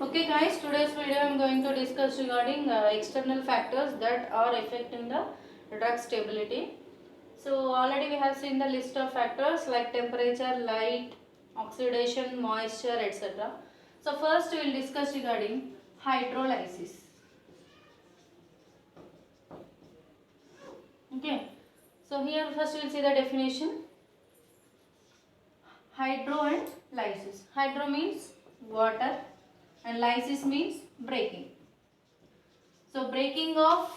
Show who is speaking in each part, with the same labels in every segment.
Speaker 1: Okay guys, today's video I am going to discuss regarding external factors that are affecting the drug stability. So already we have seen the list of factors like temperature, light, oxidation, moisture, etc. So first we will discuss regarding hydrolysis. Okay. So here first we will see the definition. Hydro and lysis. Hydro means water and lysis means breaking. So breaking of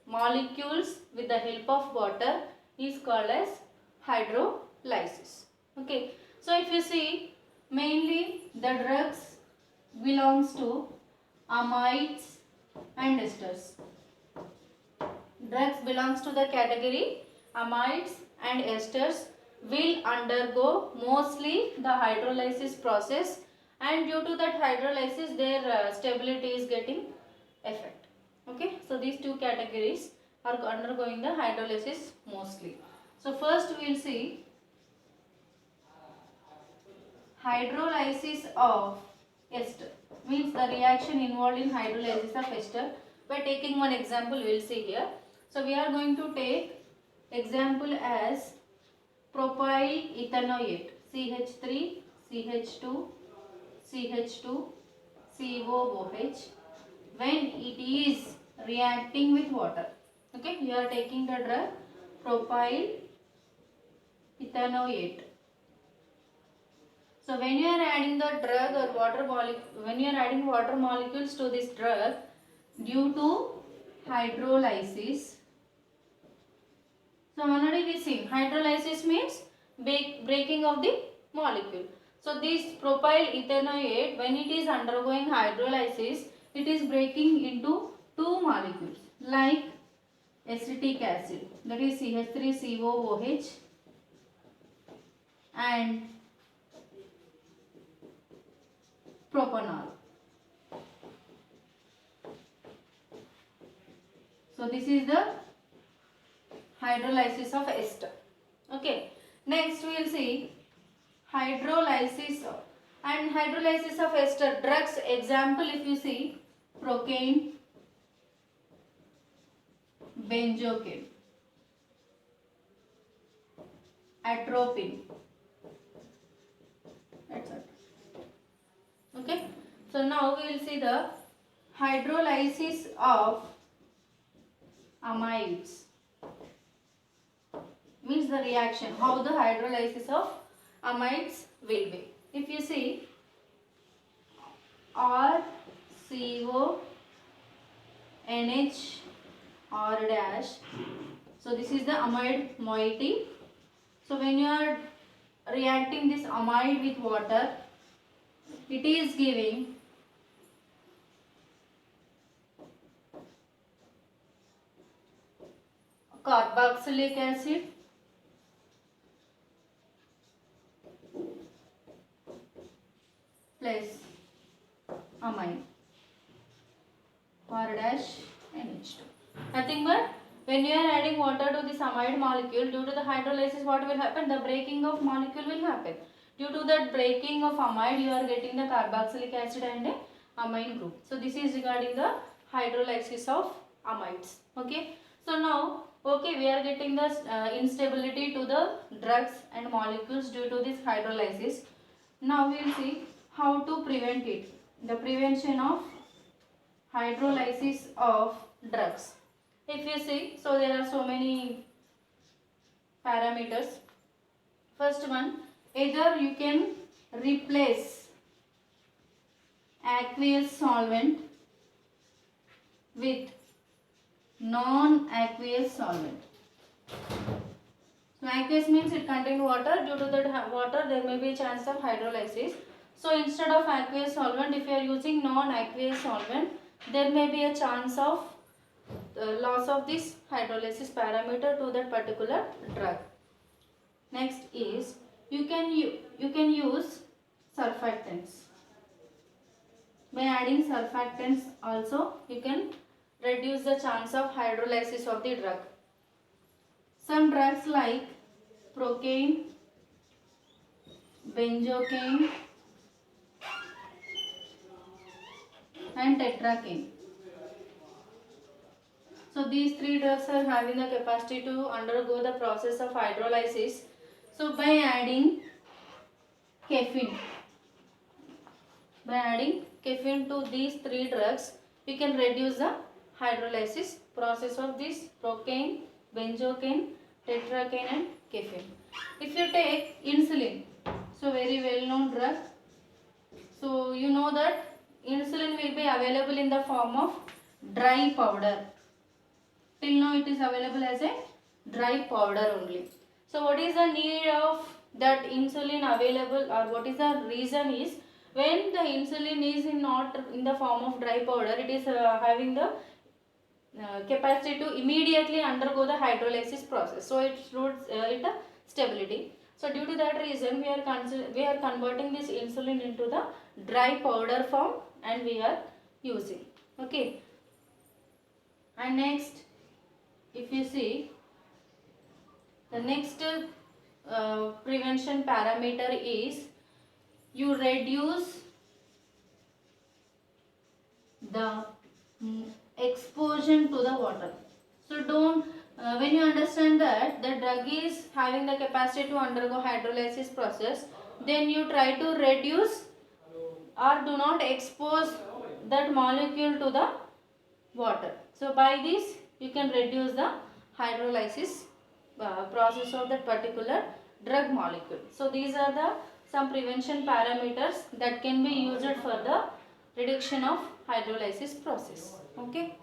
Speaker 1: molecules with the help of water is called as hydrolysis. Okay. So if you see, mainly the drugs belongs to amides and esters. Drugs belongs to the category amides and esters will undergo mostly the hydrolysis process, and due to that hydrolysis their stability is getting affected. Okay, so these two categories are undergoing the hydrolysis mostly. So first we will see hydrolysis of ester, means the reaction involved in hydrolysis of ester. By taking one example we will see here. So we are going to take example as propyl ethanoate, CH3, CH2, CH2, COOH, when it is reacting with water. Okay, you are taking the drug propyl ethanoate. So when you are adding the drug or water when you are adding water molecules to this drug, due to hydrolysis. So already we seen hydrolysis means breaking of the molecule. So this propyl ethanoate, when it is undergoing hydrolysis, it is breaking into two molecules like acetic acid, that is CH3COOH, and propanol. So this is the hydrolysis of ester. Okay. Next we will see hydrolysis of ester drugs. Example, if you see procaine, benzocaine, atropine, etc. Okay. So now we will see the hydrolysis of amides, means the reaction, how the hydrolysis of amides will be. If you see RCO NH R dash, so this is the amide moiety. So when you are reacting this amide with water, it is giving carboxylic acid plus amine R dash NH2. Nothing but when you are adding water to this amide molecule, due to the hydrolysis, what will happen? The breaking of molecule will happen. Due to that breaking of amide, you are getting the carboxylic acid and a amine group. So this is regarding the hydrolysis of amides. Okay. So now, okay, we are getting the instability to the drugs and molecules due to this hydrolysis. Now we will see how to prevent it. The prevention of hydrolysis of drugs. If you see, so there are so many parameters. First one, either you can replace aqueous solvent with non-aqueous solvent. So aqueous means it contains water. Due to that water, there may be a chance of hydrolysis. So instead of aqueous solvent, if you are using non-aqueous solvent, there may be a chance of loss of this hydrolysis parameter to that particular drug. Next is you can use surfactants. By adding surfactants also you can reduce the chance of hydrolysis of the drug. Some drugs like procaine, benzocaine, and tetracaine. So these three drugs are having the capacity to undergo the process of hydrolysis. So by adding caffeine, to these three drugs, we can reduce the hydrolysis process of this procaine, benzocaine, tetracaine and caffeine. If you take insulin, so very well known drug. So you know that insulin will be available in the form of dry powder. Till now it is available as a dry powder only. So what is the need of that insulin available, or what is the reason is, when the insulin is not in the form of dry powder, it is having the capacity to immediately undergo the hydrolysis process. So it roots it stability. So due to that reason, we are converting this insulin into the dry powder form and we are using. Okay. And next, if you see, the next prevention parameter is you reduce the exposure to the water. So don't when you understand that the drug is having the capacity to undergo hydrolysis process, then you try to reduce or do not expose that molecule to the water. So by this you can reduce the hydrolysis process of that particular drug molecule. So these are the some prevention parameters that can be used for the reduction of hydrolysis process. Okay.